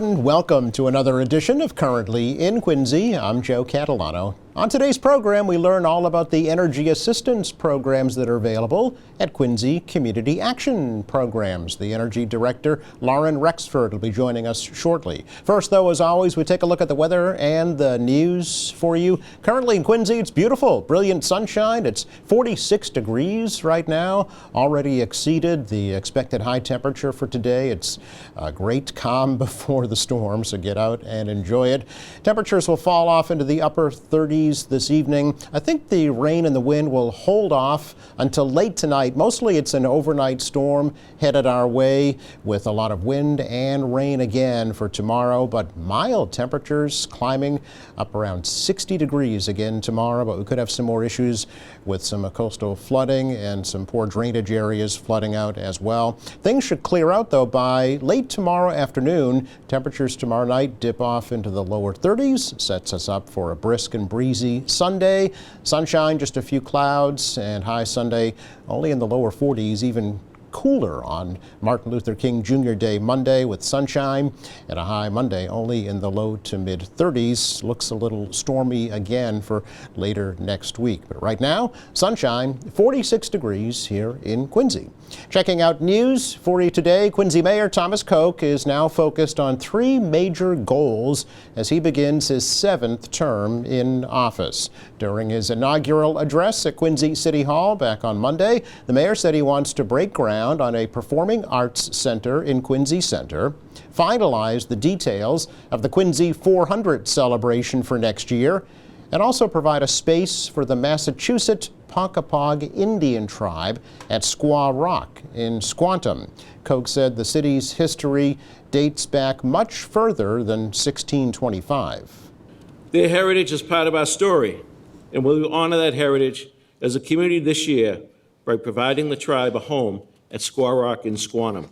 and welcome to another edition of Currently in Quincy. I'm Joe Catalano. On today's program, we learn all about the energy assistance programs that are available at Quincy Community Action Programs. The Energy Director, Lauren Rexford, will be joining us shortly. First, though, as always, we take a look at the weather and the news for you. Currently in Quincy, it's beautiful, brilliant sunshine. It's 46 degrees right now, already exceeded the expected high temperature for today. It's a great calm before the storm, so get out and enjoy it. Temperatures will fall off into the upper 30s this evening. I think the rain and the wind will hold off until late tonight. Mostly it's an overnight storm headed our way with a lot of wind and rain again for tomorrow, but mild temperatures climbing up around 60 degrees again tomorrow, but we could have some more issues with some coastal flooding and some poor drainage areas flooding out as well. Things should clear out though by late tomorrow afternoon. Temperatures tomorrow night dip off into the lower 30s, sets us up for a brisk and breezy Sunday. Sunshine, just a few clouds, and high Sunday only in the lower 40s, even cooler on Martin Luther King Jr. Day Monday with sunshine, and a high Monday only in the low to mid 30s. Looks a little stormy again for later next week. But right now, sunshine, 46 degrees here in Quincy. Checking out news for you today, Quincy Mayor Thomas Koch is now focused on three major goals as he begins his 7th term in office. During his inaugural address at Quincy City Hall back on Monday, the mayor said he wants to break ground on a performing arts center in Quincy Center, finalize the details of the Quincy 400 celebration for next year, and also provide a space for the Massachusetts Ponkapog Indian tribe at Squaw Rock in Squantum. Koch said the city's history dates back much further than 1625. Their heritage is part of our story, and we'll honor that heritage as a community this year by providing the tribe a home at Squaw Rock in Squantum.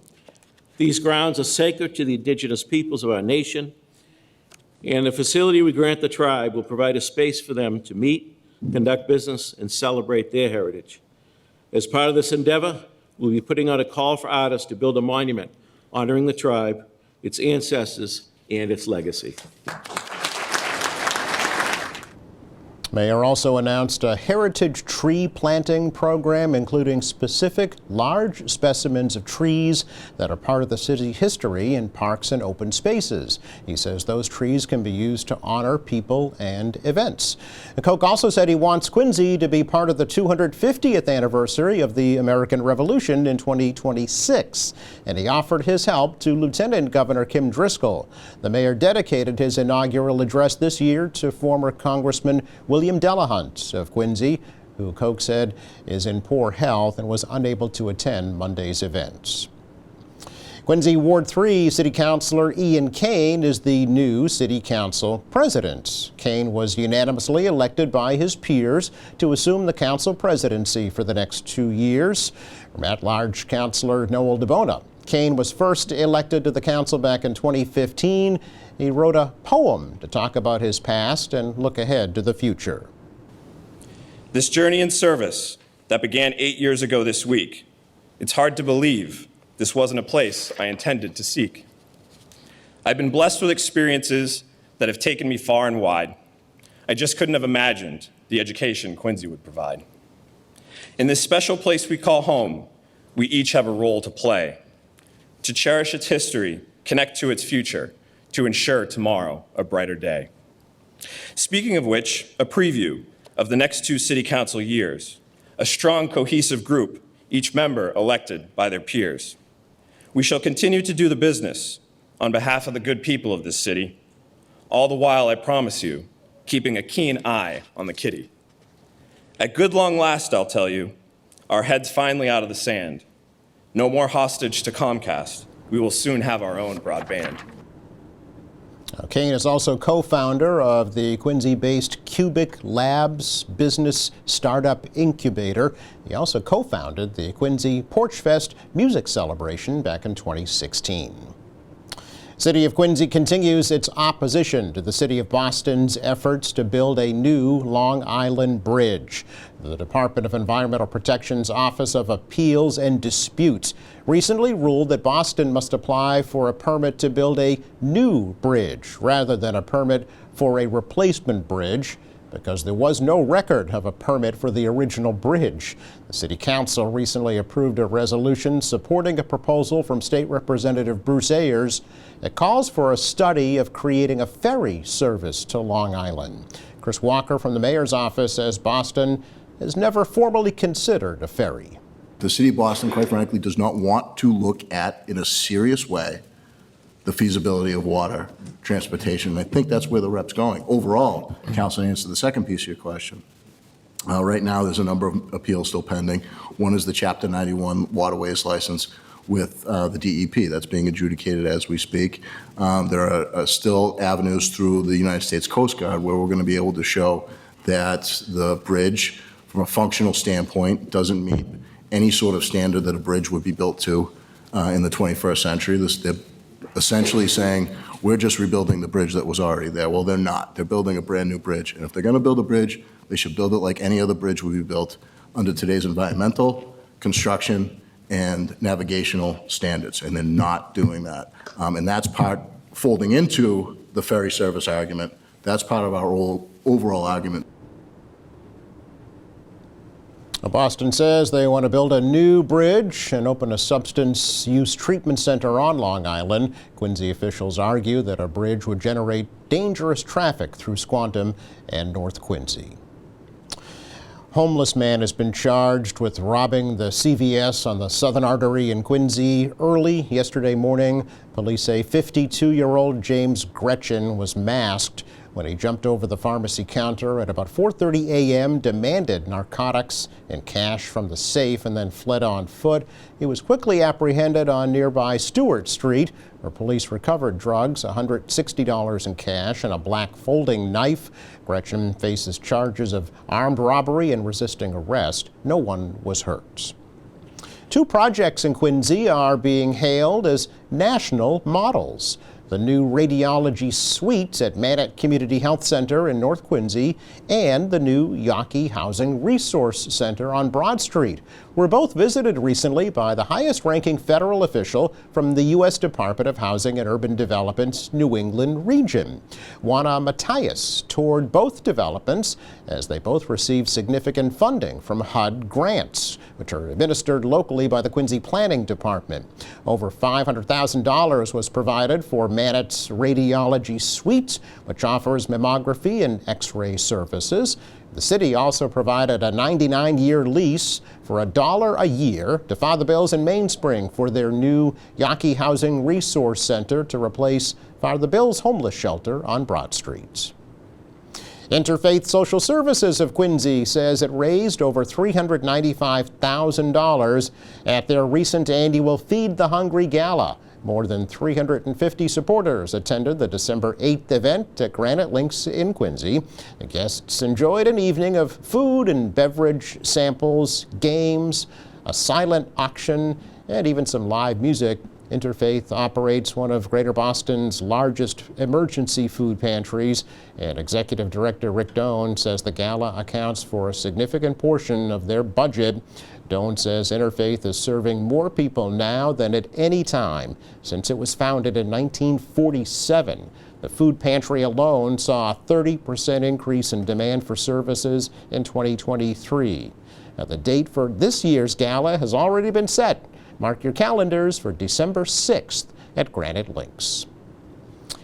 These grounds are sacred to the indigenous peoples of our nation, and the facility we grant the tribe will provide a space for them to meet, conduct business, and celebrate their heritage. As part of this endeavor, we'll be putting out a call for artists to build a monument honoring the tribe, its ancestors, and its legacy. Mayor also announced a heritage tree planting program, including specific large specimens of trees that are part of the city history in parks and open spaces. He says those trees can be used to honor people and events. Koch also said he wants Quincy to be part of the 250th anniversary of the American Revolution in 2026, and he offered his help to Lieutenant Governor Kim Driscoll. The mayor dedicated his inaugural address this year to former Congressman William Delahunt of Quincy, who Koch said is in poor health and was unable to attend Monday's events. Quincy Ward 3 City Councilor Ian Kane is the new City Council president. Kane was unanimously elected by his peers to assume the council presidency for the next 2 years. From at-large Councilor Noel DeBona. Kane was first elected to the council back in 2015. He wrote a poem to talk about his past and look ahead to the future. This journey in service that began 8 years ago this week, it's hard to believe this wasn't a place I intended to seek. I've been blessed with experiences that have taken me far and wide. I just couldn't have imagined the education Quincy would provide. In this special place we call home, we each have a role to play, to cherish its history, connect to its future, to ensure tomorrow a brighter day. Speaking of which, a preview of the next 2 city council years, a strong, cohesive group, each member elected by their peers. We shall continue to do the business on behalf of the good people of this city, all the while, I promise you, keeping a keen eye on the kitty. At good long last, I'll tell you, our heads finally out of the sand. No more hostage to Comcast. We will soon have our own broadband. Kane is also co-founder of the Quincy-based Cubic Labs business startup incubator. He also co-founded the Quincy Porch Fest music celebration back in 2016. City of Quincy continues its opposition to the City of Boston's efforts to build a new Long Island bridge. The Department of Environmental Protection's Office of Appeals and Disputes recently ruled that Boston must apply for a permit to build a new bridge rather than a permit for a replacement bridge, because there was no record of a permit for the original bridge. The City Council recently approved a resolution supporting a proposal from State Representative Bruce Ayers that calls for a study of creating a ferry service to Long Island. Chris Walker from the mayor's office says Boston has never formally considered a ferry. The City of Boston, quite frankly, does not want to look at, in a serious way, the feasibility of water transportation. And I think that's where the rep's going. Overall, Council, to answer the second piece of your question, right now there's a number of appeals still pending. One is the Chapter 91 waterways license with the DEP. That's being adjudicated as we speak. There are still avenues through the United States Coast Guard where we're going to be able to show that the bridge, from a functional standpoint, doesn't meet any sort of standard that a bridge would be built to in the 21st century. They're essentially saying, we're just rebuilding the bridge that was already there. Well, they're not. They're building a brand new bridge. And if they're going to build a bridge, they should build it like any other bridge would be built under today's environmental, construction, and navigational standards. And they're not doing that. And that's part, folding into the ferry service argument, that's part of our overall argument. Boston says they want to build a new bridge and open a substance use treatment center on Long Island. Quincy officials argue that a bridge would generate dangerous traffic through Squantum and North Quincy. Homeless man has been charged with robbing the CVS on the Southern Artery in Quincy early yesterday morning. Police say 52-year-old James Gretchen was masked when he jumped over the pharmacy counter at about 4:30 a.m., demanded narcotics and cash from the safe, and then fled on foot. He was quickly apprehended on nearby Stewart Street, where police recovered drugs, $160 in cash, and a black folding knife. Gretchen faces charges of armed robbery and resisting arrest. No one was hurt. Two projects in Quincy are being hailed as national models. The new radiology suite at Mannett Community Health Center in North Quincy and the new Yawkey Housing Resource Center on Broad Street were both visited recently by the highest-ranking federal official from the U.S. Department of Housing and Urban Development's New England region. Juana Matias toured both developments as they both received significant funding from HUD grants, which are administered locally by the Quincy Planning Department. Over $500,000 was provided for Mannett's radiology suite, which offers mammography and x-ray services. The city also provided a 99-year lease for $1 a year to Father Bill's in Mainspring for their new Yawkey Housing Resource Center to replace Father Bill's homeless shelter on Broad Street. Interfaith Social Services of Quincy says it raised over $395,000 at their recent annual Feed the Hungry Gala. More than 350 supporters attended the December 8th event at Granite Links in Quincy. The guests enjoyed an evening of food and beverage samples, games, a silent auction, and even some live music. Interfaith operates one of Greater Boston's largest emergency food pantries, and Executive Director Rick Doan says the gala accounts for a significant portion of their budget. Doan says Interfaith is serving more people now than at any time since it was founded in 1947. The food pantry alone saw a 30% increase in demand for services in 2023. Now, the date for this year's gala has already been set. Mark your calendars for December 6th at Granite Links.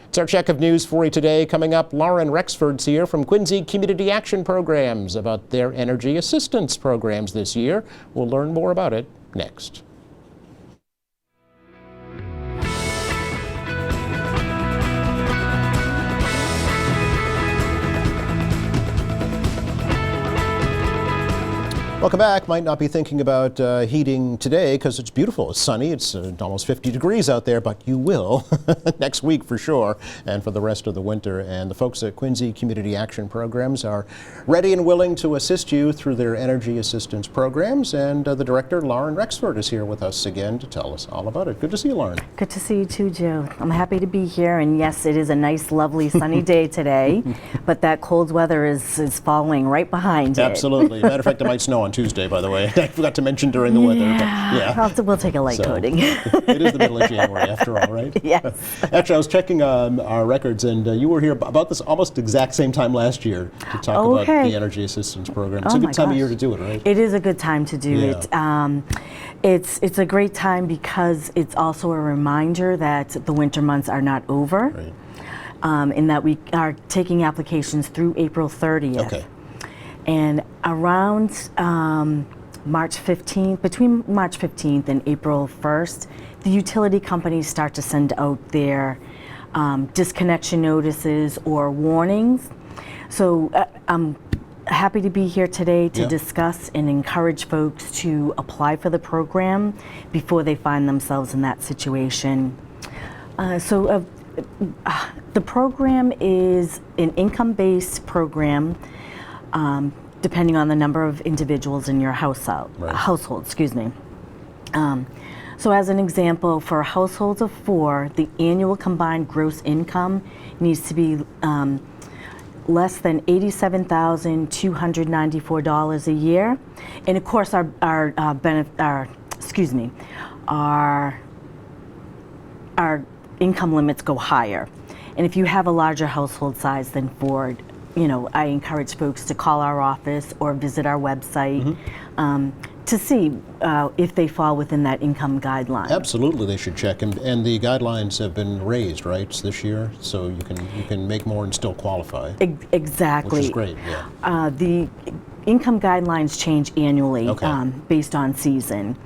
It's our check of news for you today. Coming up, Lauren Rexford's here from Quincy Community Action Programs about their energy assistance programs this year. We'll learn more about it next. Welcome back. Might not be thinking about heating today because it's beautiful. It's sunny. It's almost 50 degrees out there, but you will next week for sure and for the rest of the winter. And the folks at Quincy Community Action Programs are ready and willing to assist you through their energy assistance programs. And the director, Lauren Rexford, is here with us again to tell us all about it. Good to see you, Lauren. Good to see you too, Joe. I'm happy to be here. And yes, it is a nice, lovely, sunny day today, but that cold weather is following right behind it. Absolutely. Matter of fact, it might snow on Tuesday, by the way. I forgot to mention during the weather. But yeah. We'll take a light So, coating. It is the middle of January after all, right? Yes. Actually, I was checking our records, and you were here about this almost exact same time last year to talk about the Energy Assistance Program. It's a good time of year to do it, right? It is a good time to do Yeah. it. It's a great time because it's also a reminder that the winter months are not over, Right. and that we are taking applications through April 30th. Okay. And around March 15th, between March 15th and April 1st, the utility companies start to send out their disconnection notices or warnings. So I'm happy to be here today to discuss and encourage folks to apply for the program before they find themselves in that situation. The program is an income-based program, depending on the number of individuals in your household. Excuse me. So as an example, for households of 4, the annual combined gross income needs to be less than $87,294 a year, and of course our income limits go higher. And if you have a larger household size than 4, I encourage folks to call our office or visit our website to see if they fall within that income guideline. Absolutely, they should check, and the guidelines have been raised, right, this year, so you can make more and still qualify. Exactly. Which is great. Yeah. The income guidelines change annually based on season.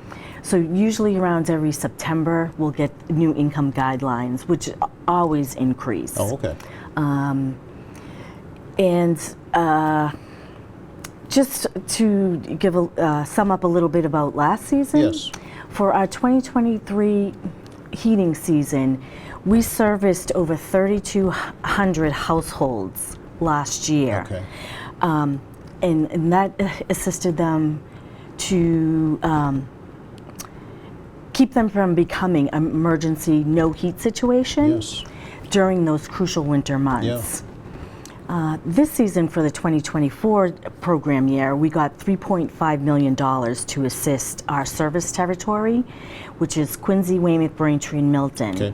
So usually around every September, we'll get new income guidelines, which always increase. Oh, okay. And just to give sum up a little bit about last season. Yes. For our 2023 heating season, we serviced over 3,200 households last year. Okay. And that assisted them to keep them from becoming an emergency no heat situation Yes. during those crucial winter months. This season for the 2024 program year, we got $3.5 million to assist our service territory, which is Quincy, Weymouth, Braintree, and Milton. Okay.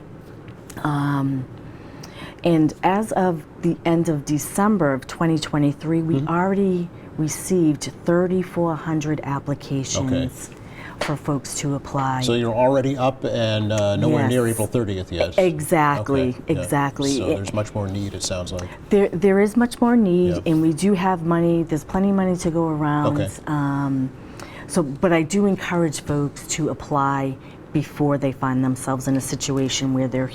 And as of the end of December of 2023, we already received 3,400 applications for folks to apply. So you're already up and nowhere near Yes. April 30th yet. Exactly, Okay, yeah. exactly. So there's much more need, it sounds like. There is much more need, Yeah. and we do have money. There's plenty of money to go around. Okay. But I do encourage folks to apply before they find themselves in a situation where they're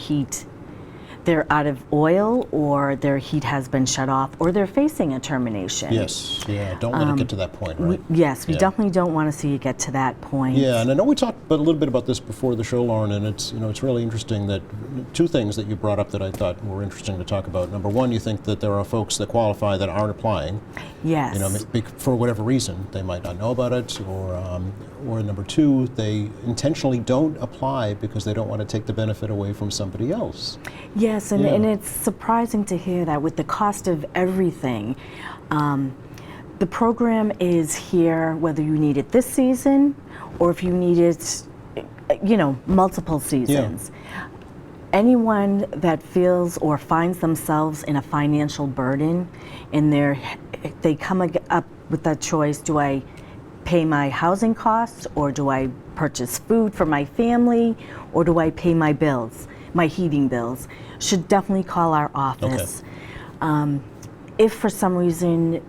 out of oil, or their heat has been shut off, or they're facing a termination. Yes, yeah, don't let it get to that point, right? We definitely don't want to see it get to that point. Yeah, and I know we talked a little bit about this before the show, Lauren, and it's really interesting that two things that you brought up that I thought were interesting to talk about. Number one, you think that there are folks that qualify that aren't applying. Yes. For whatever reason, they might not know about it, or number two, they intentionally don't apply because they don't want to take the benefit away from somebody else. Yes, and it's surprising to hear that with the cost of everything. The program is here whether you need it this season or if you need it, multiple seasons. Anyone that feels or finds themselves in a financial burden and they come up with that choice, do I pay my housing costs, or do I purchase food for my family, or do I pay my bills, my heating bills, should definitely call our office. If for some reason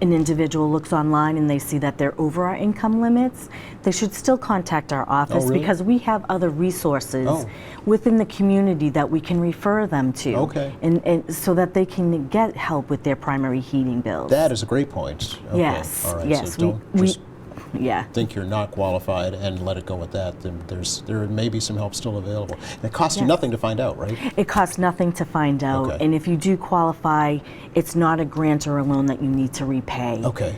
an individual looks online and they see that they're over our income limits, they should still contact our office really? because we have other resources Oh. within the community that we can refer them to. Okay. And so that they can get help with their primary heating bills. That is a great point. Okay. Yes, All right. yes. So don't we, just yeah. think you're not qualified and let it go at that. There may be some help still available. And it costs you Yes. nothing to find out, right? It costs nothing to find out, Okay. and if you do qualify, it's not a grant or a loan that you need to repay. Okay.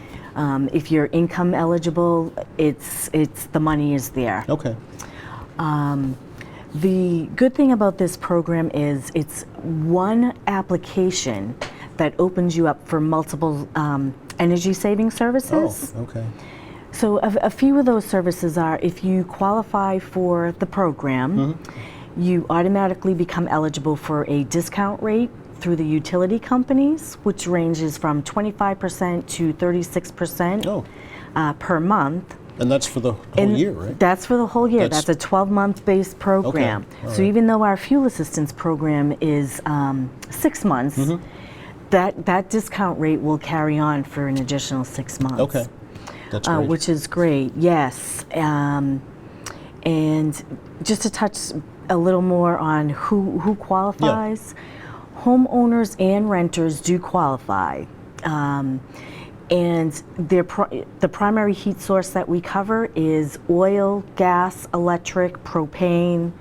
If you're income eligible, it's the money is there. Okay. The good thing about this program is it's one application that opens you up for multiple energy saving services. Oh, okay. So a few of those services are if you qualify for the program, you automatically become eligible for a discount rate through the utility companies, which ranges from 25% to 36% Oh, per month. and that's for the whole And year, right? That's for the whole year. That's- That's a 12-month based program. all So right. even though our fuel assistance program is 6 months, Mm-hmm. that discount rate will carry on for an additional 6 months. Okay. That's great. Which is great, yes. And just to touch a little more on who qualifies, homeowners and renters do qualify. And the primary heat source that we cover is oil, gas, electric, propane,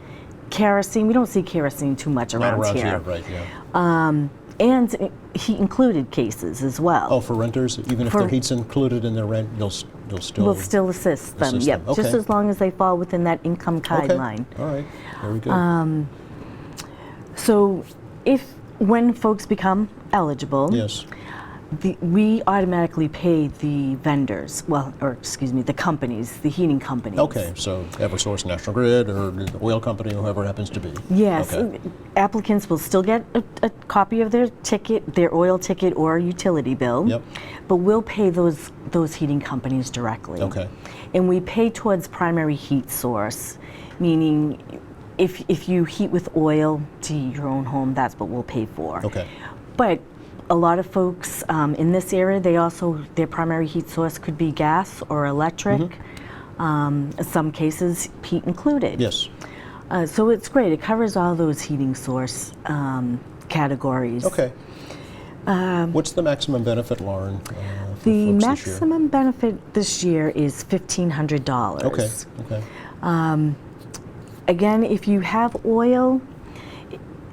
kerosene. We don't see kerosene too much Not around, around here. here, right? Yeah. And heat included cases as well. Oh, for renters, even if For- their heat's included in their rent, they'll still. We'll still assist them, assist yep, them. just Okay. as long as they fall within that income Okay. guideline. All right. Very good. So when folks become eligible, Yes. we automatically pay the vendors, the companies, the heating companies. Okay. So EverSource, National Grid, or the oil company, whoever it happens to be. Yes, Okay. applicants will still get a copy of their ticket, their oil ticket or utility bill. Yep. But we'll pay those heating companies directly. Okay. And we pay towards primary heat source, meaning if you heat with oil to heat your own home, that's what we'll pay for. Okay. But a lot of folks in this area, their primary heat source could be gas or electric. In some cases, heat included. Yes. So it's great. It covers all those heating source categories. Okay. What's the maximum benefit, Lauren? For The folks maximum benefit this year is $1,500. This year? Okay. Okay. Again, if you have oil,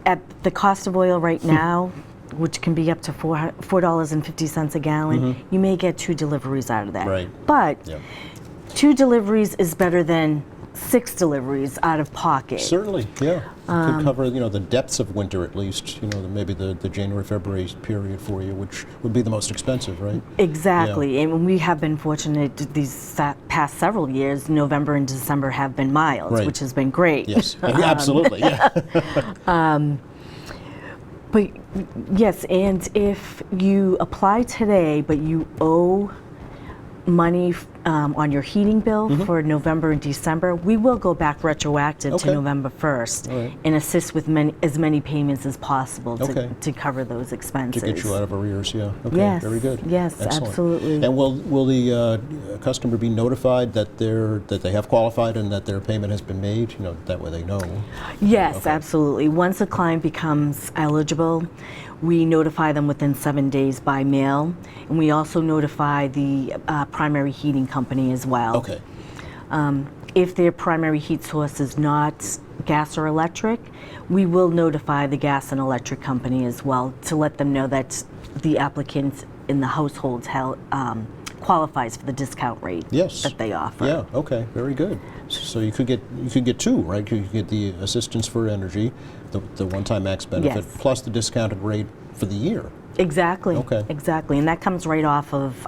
at the cost of oil right now, which can be up to $4.50 a gallon, you may get 2 deliveries out of that. Right. But Yeah. 2 deliveries is better than 6 deliveries out of pocket. Certainly. Yeah. It could cover the depths of winter at least. Maybe the January February period for you, which would be the most expensive, right? Exactly, and we have been fortunate these past several years. November and December have been mild, Right. which has been great. Yes. Absolutely. Yeah. But yes, and if you apply today, but you owe money on your heating bill for November and December, we will go back retroactive Okay. to November 1st All right. and assist with as many payments as possible Okay. to cover those expenses. To get you out of arrears, yeah. Okay, Yes, very good. yes, Excellent. absolutely. And will the customer be notified that they have qualified and that their payment has been made? That way they know. Yes, Okay. absolutely. Once a client becomes eligible, we notify them within 7 days by mail, and we also notify the primary heating company as well. Okay. If their primary heat source is not gas or electric, we will notify the gas and electric company as well to let them know that the applicant in the household qualifies for the discount rate Yes. that they offer. Yeah. Okay. Very good. So you could get 2, right? You could get the assistance for energy, the one-time max benefit, Yes. plus the discounted rate for the year. Exactly. Okay. Exactly, and that comes right off of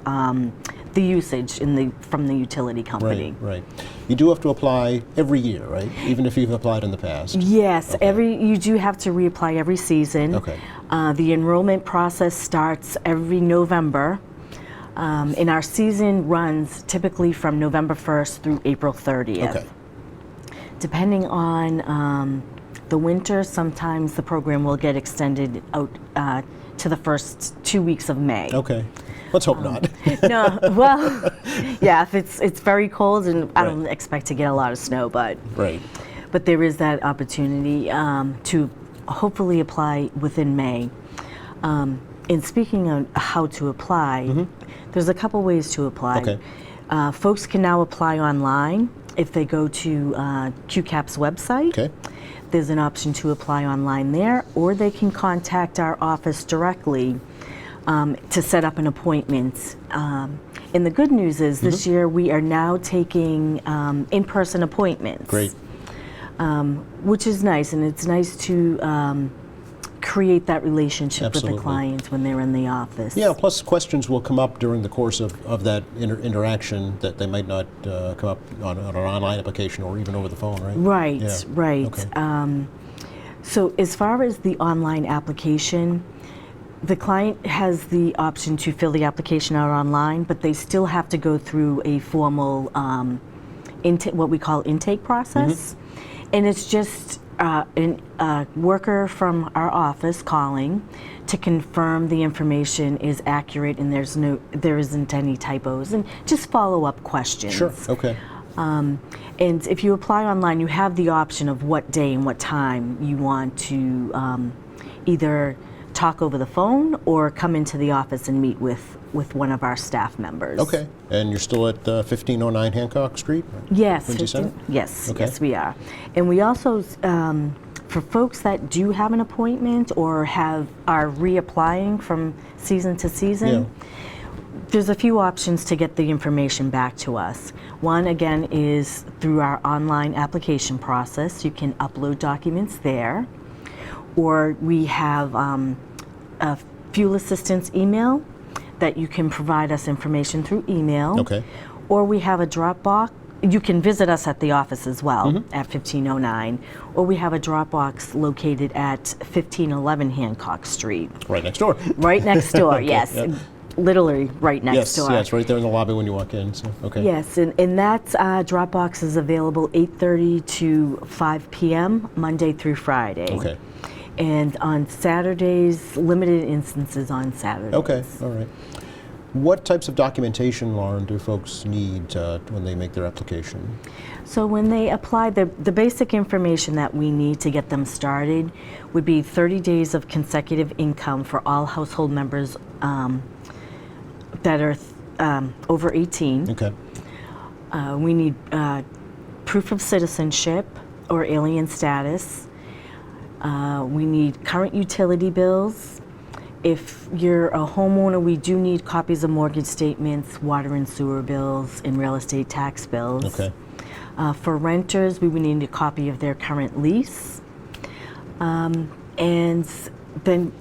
the usage from the utility company. Right. Right. You do have to apply every year, right? Even if you've applied in the past. Yes, Okay. you do have to reapply every season. Okay. The enrollment process starts every November, and our season runs typically from November 1st through April 30th. Okay. Depending on the winter, sometimes the program will get extended out to the first 2 weeks of May. Okay. Let's hope not. No, well, yeah, if it's very cold, and I Right. don't expect to get a lot of snow, but Right. there is that opportunity to hopefully apply within May. And speaking of how to apply, there's a couple ways to apply. Okay. Folks can now apply online if they go to QCAP's website. Okay. There's an option to apply online there, or they can contact our office directly to set up an appointment. And the good news is this year we are now taking in-person appointments. Great. Which is nice, and it's nice to create that relationship with Absolutely. the clients when they're in the office. Yeah, plus questions will come up during the course of that interaction that they might not come up on an online application or even over the phone, right? Right, Yeah. right. Okay. So as far as the online application, the client has the option to fill the application out online, but they still have to go through a formal what we call intake process. And it's just a worker from our office calling to confirm the information is accurate and there isn't any typos, and just follow-up questions. Sure. Okay. And if you apply online, you have the option of what day and what time you want to either talk over the phone or come into the office and meet with one of our staff members. Okay. And you're still at 1509 Hancock Street? Yes. Quincy Center? Yes, Okay. yes, we are. And we also, for folks that do have an appointment or are reapplying from season to season, Yeah. there's a few options to get the information back to us. One, again, is through our online application process. You can upload documents there. Or we have a fuel assistance email that you can provide us information through email. Okay. Or we have a Dropbox. You can visit us at the office as well at 1509. Or we have a Dropbox located at 1511 Hancock Street. Right next door. Right next door, Okay, yes. yeah. Literally right next Yes, door. yeah, it's right there in the lobby when you walk in. So, okay. Yes, and that Dropbox is available 8:30 to 5 p.m. Monday through Friday. Okay. And on Saturdays, limited instances on Saturdays. Okay. All right. What types of documentation, Lauren, do folks need when they make their application? So when they apply, the basic information that we need to get them started would be 30 days of consecutive income for all household members that are over 18. Okay. We need proof of citizenship or alien status. We need current utility bills. If you're a homeowner, we do need copies of mortgage statements, water and sewer bills, and real estate tax bills. Okay. For renters, we would need a copy of their current lease. And then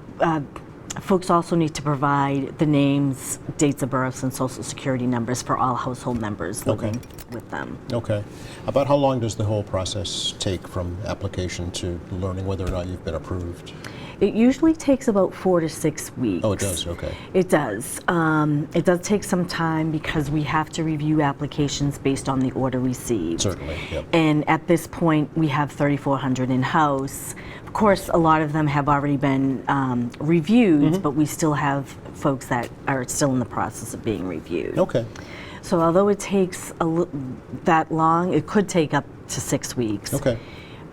folks also need to provide the names, dates of births, and social security numbers for all household members living with them. Okay. About how long does the whole process take from application to learning whether or not you've been approved? It usually takes about 4 to 6 weeks. Oh, it does? Okay. It does. It does take some time because we have to review applications based on the order received. Certainly, yep. And at this point, we have 3,400 in-house. Of course, a lot of them have already been reviewed, but we still have folks that are still in the process of being reviewed. Okay. So although it takes that long, it could take up to 6 weeks. Okay.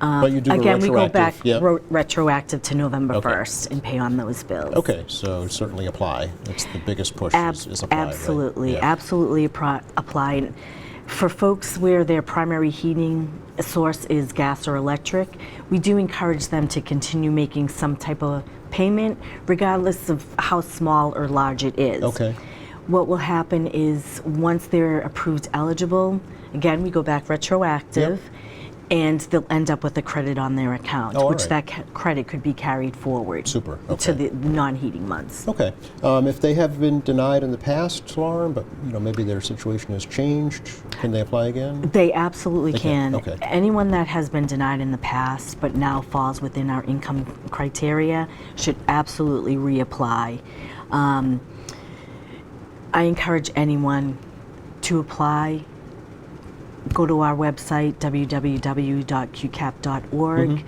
But you do Again, a we retroactive. go back Yep. retroactive to November Okay. 1st and pay on those bills. Okay, so certainly apply. That's the biggest push is apply. Right? Absolutely, Yeah. absolutely apply. For folks where their primary heating source is gas or electric, we do encourage them to continue making some type of payment, regardless of how small or large it is. Okay. What will happen is once they're approved eligible, again, we go back retroactive, and they'll end up with a credit on their account, Oh, all which right. that credit could be carried forward Super, to okay. the non-heating months. Okay. If they have been denied in the past, Lauren, but maybe their situation has changed, can they apply again? They absolutely They can, can. okay. Anyone that has been denied in the past but now falls within our income criteria should absolutely reapply. I encourage anyone to apply. Go to our website, www.qcap.org,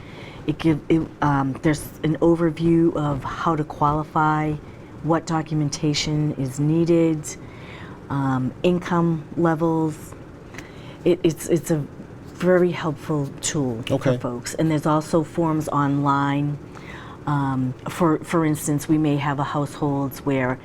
There's an overview of how to qualify, what documentation is needed, income levels. It's a very helpful tool Okay. for folks. And there's also forms online. For instance, we may have a households where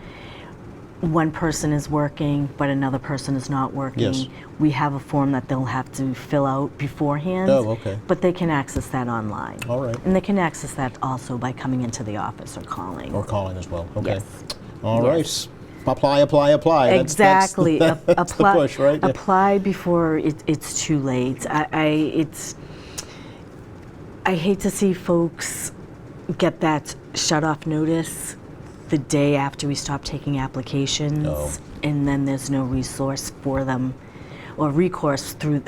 one person is working, but another person is not working. Yes. We have a form that they'll have to fill out beforehand. Oh, okay. But they can access that online. All right. And they can access that also by coming into the office or calling. Or calling as well. Okay. Yes. All Yes. right. Apply, apply, apply. Exactly. That's the apply, push, right? Yeah. apply before it's too late. I hate to see folks get that shut-off notice the day after we stop taking applications, Oh. and then there's no resource for them or recourse through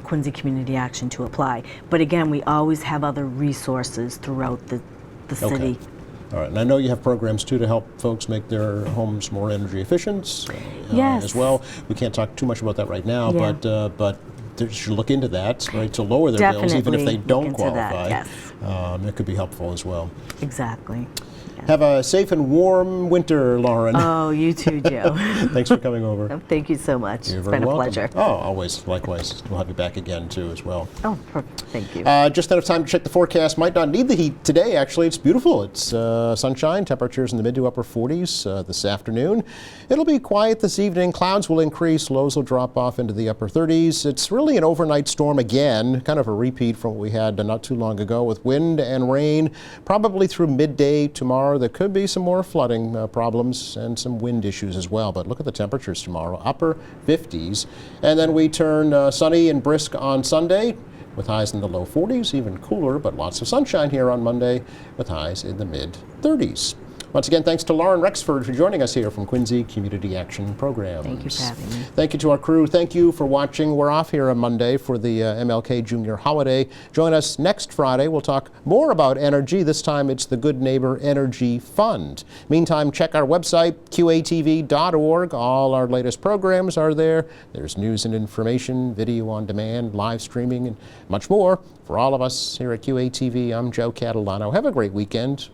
Quincy Community Action to apply. But again, we always have other resources throughout the city. Okay. All right, and I know you have programs too to help folks make their homes more energy efficient Yes. as well. We can't talk too much about that right now, Yeah. but they should look into that, right, to lower their bills, even if Definitely they look don't into that, qualify. yes. It could be helpful as well. Exactly. Have a safe and warm winter, Lauren. Oh, you too, Joe. Thanks for coming over. Thank you so much. You're It's very been a welcome. pleasure. Oh, always, likewise. We'll have you back again too as well. Oh, perfect. Thank you. Just enough time to check the forecast. Might not need the heat today, actually. It's beautiful. It's sunshine, temperatures in the mid to upper 40s this afternoon. It'll be quiet this evening. Clouds will increase. Lows will drop off into the upper 30s. It's really an overnight storm again, kind of a repeat from what we had not too long ago with wind and rain. Probably through midday tomorrow. There could be some more flooding problems and some wind issues as well. But look at the temperatures tomorrow, upper 50s. And then we turn sunny and brisk on Sunday, with highs in the low 40s, even cooler, but lots of sunshine here on Monday with highs in the mid 30s. Once again, thanks to Lauren Rexford for joining us here from Quincy Community Action Programs. Thank you for having me. Thank you to our crew. Thank you for watching. We're off here on Monday for the MLK Junior Holiday. Join us next Friday. We'll talk more about energy. This time it's the Good Neighbor Energy Fund. Meantime, check our website, qatv.org. All our latest programs are there. There's news and information, video on demand, live streaming, and much more. For all of us here at QATV, I'm Joe Catalano. Have a great weekend.